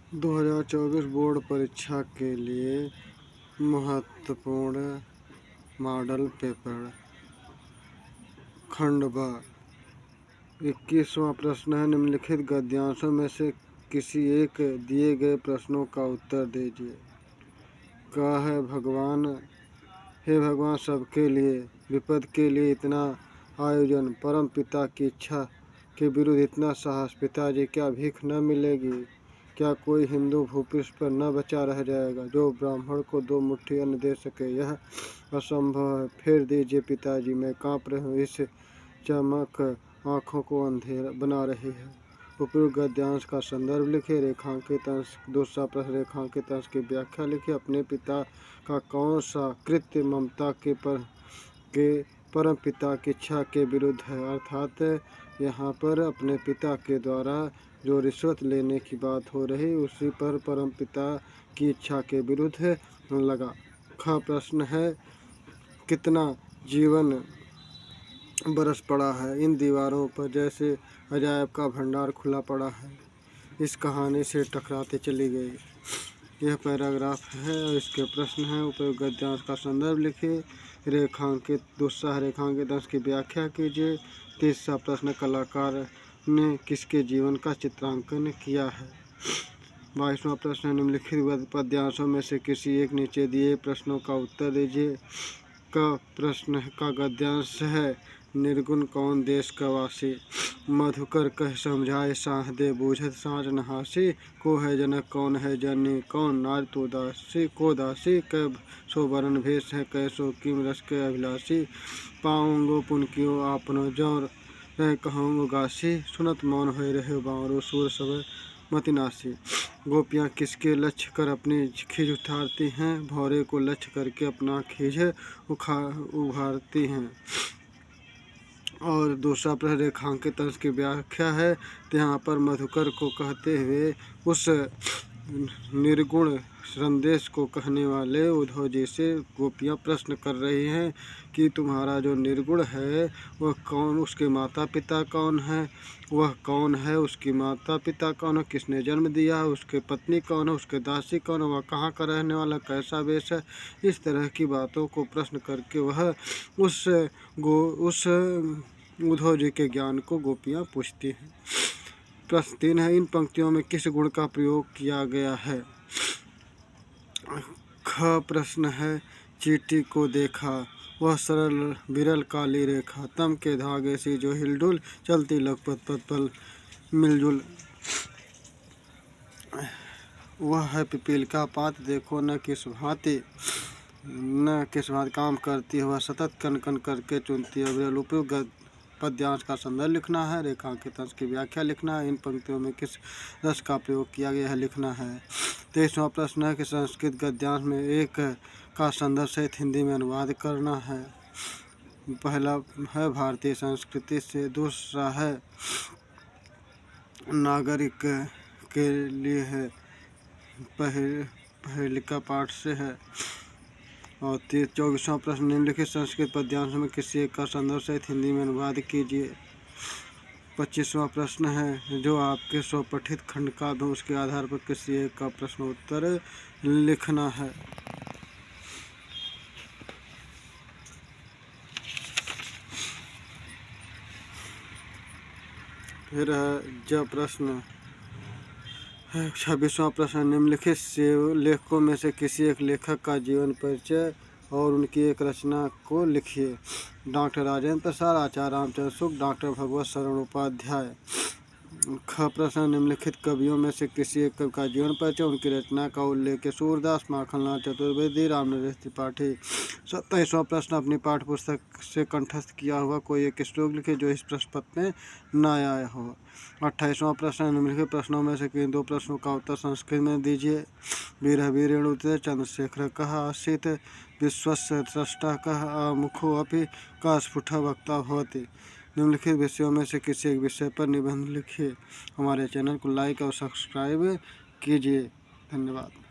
2024 board परीक्षा के लिए महत्वपूर्ण मॉडल पेपर। खंड ब। 21वां प्रश्न है, निम्नलिखित गद्यांशों में से किसी एक दिए गए प्रश्नों का उत्तर दीजिए। क है भगवान, हे भगवान, सबके लिए विपद के लिए इतना आयोजन, परम पिता की इच्छा के विरुद्ध इतना साहस, पिताजी क्या भीख न मिलेगी? क्या कोई हिंदू भूपृष्ठ पर न बचा रह जाएगा जो ब्राह्मण को 2 मुट्ठी अन्न दे सके? यह असंभव है। फेर दीजिए पिताजी, मैं कांप रही हूँ, इस चमक आँखों को अंधेरा बना रही है। उपयुक्त गद्यांश का संदर्भ लिखिए। रेखांकित अंश। दूसरा प्रश्न, रेखांकित अंश की व्याख्या लिखिए। अपने पिता का कौन सा कृत्य ममता के परम पिता की इच्छा के विरुद्ध है? अर्थात यहाँ पर अपने पिता के द्वारा जो रिश्वत लेने की बात हो रही, उसी पर परम पिता की इच्छा के विरुद्ध लगा। ख प्रश्न है, कितना जीवन बरस पड़ा है, इन दीवारों पर जैसे अजायब का भंडार खुला पड़ा है, इस कहानी से टकराते चली गई। यह पैराग्राफ है और इसके प्रश्न हैं। उपयुक्त गद्यांश का संदर्भ लिखिए। रेखांकित। दूसरा, रेखांकित अंश की व्याख्या कीजिए। तीसरा प्रश्न, कलाकार ने किसके जीवन का चित्रांकन किया है? 22वां प्रश्न, निम्नलिखित पद्यांशों में से किसी एक नीचे दिए प्रश्नों का उत्तर दीजिए। क प्रश्न का गद्यांश है, निर्गुण कौन देश का वासी? मधुकर कह समझाए साँझ दे, बूझत साँझ नहासी। को है जनक कौन है जननी, कौन नारी तो दासी को दासी। कै सो वरण भेष है, कैसो किम रस के अभिलाषी। पाऊंगो पुनकियो आपनो जौर रह कहूँगो गासी। सुनत मौन भय रहे बावरो, सूर सब मति नासी। गोपियाँ किसके लक्ष्य कर अपनी खीज उठाती हैं? भौरे को लक्ष्य करके अपना खीज उभारती हैं। और दूसरा प्रश्न, रेखांकित अंश की व्याख्या है। तो यहाँ पर मधुकर को कहते हुए उस निर्गुण संदेश को कहने वाले उद्धव जी से गोपियाँ प्रश्न कर रही हैं कि तुम्हारा जो निर्गुण है वह कौन, उसके माता पिता कौन है, वह कौन है, उसकी माता पिता कौन है, किसने जन्म दिया है, उसके पत्नी कौन है, उसके दासी कौन है, वह कहाँ का रहने वाला, कैसा वेश है। इस तरह की बातों को प्रश्न करके वह उस उद्धव जी के ज्ञान को गोपियाँ पूछती हैं। प्रश्न 3 है, इन पंक्तियों में किस गुण का प्रयोग किया गया है? ख प्रश्न है, चींटी को देखा, वह सरल विरल काली रेखा, तम के धागे सी जो हिलडुल, चलती लगपत पद पल मिलजुल। वह है पिपील का पात, देखो न किस भांति काम करती है, वह सतत कन कन करके चुनती है विरल। उपयुक्त पद्यांश का संदर्भ लिखना है। रेखांकित अंश की व्याख्या लिखना है। इन पंक्तियों में किस रस का प्रयोग किया गया है लिखना है। 23वां प्रश्न है कि संस्कृत गद्यांश में एक का संदर्भ सहित हिंदी में अनुवाद करना है। पहला है भारतीय संस्कृति से, दूसरा है नागरिक के लिए है, पहलिका पाठ से है। और 24वां प्रश्न, निम्नलिखित संस्कृत पद्यांश में किसी एक का संदर्भ सहित हिंदी में अनुवाद कीजिए। 25वां प्रश्न है, जो आपके स्वपठित खंड का भी उसके आधार पर किसी एक का प्रश्न उत्तर लिखना है। फिर जब प्रश्न 26वां प्रश्न, निम्नलिखित लेखकों में से किसी एक लेखक का जीवन परिचय और उनकी एक रचना को लिखिए। डॉक्टर राजेंद्र प्रसाद, आचार्य रामचंद्र शुक्ल, डॉक्टर भगवत शरण उपाध्याय। ख प्रश्न, निम्नलिखित कवियों में से किसी एक कवि का जीवन परिचय, उनकी रचना का उल्लेख। सूरदास, माखनलाल चतुर्वेदी, रामनरेश त्रिपाठी। 27वां प्रश्न, अपनी पाठ्य पुस्तक से कंठस्थ किया हुआ कोई एक श्लोक लिखिए जो इस प्रश्न पत्र में न आया हो। 28वां प्रश्न, निम्नलिखित प्रश्नों में से किन 2 प्रश्नों का उत्तर संस्कृत में दीजिए। वीरः वीरेणुते चंद्रशेखर कः आसीत्, विश्वस्य स्रष्टा कः मुखो अपि कः स्फुटः वक्ता भवति। निम्नलिखित विषयों में से किसी एक विषय पर निबंध लिखिए। हमारे चैनल को लाइक और सब्सक्राइब कीजिए। धन्यवाद।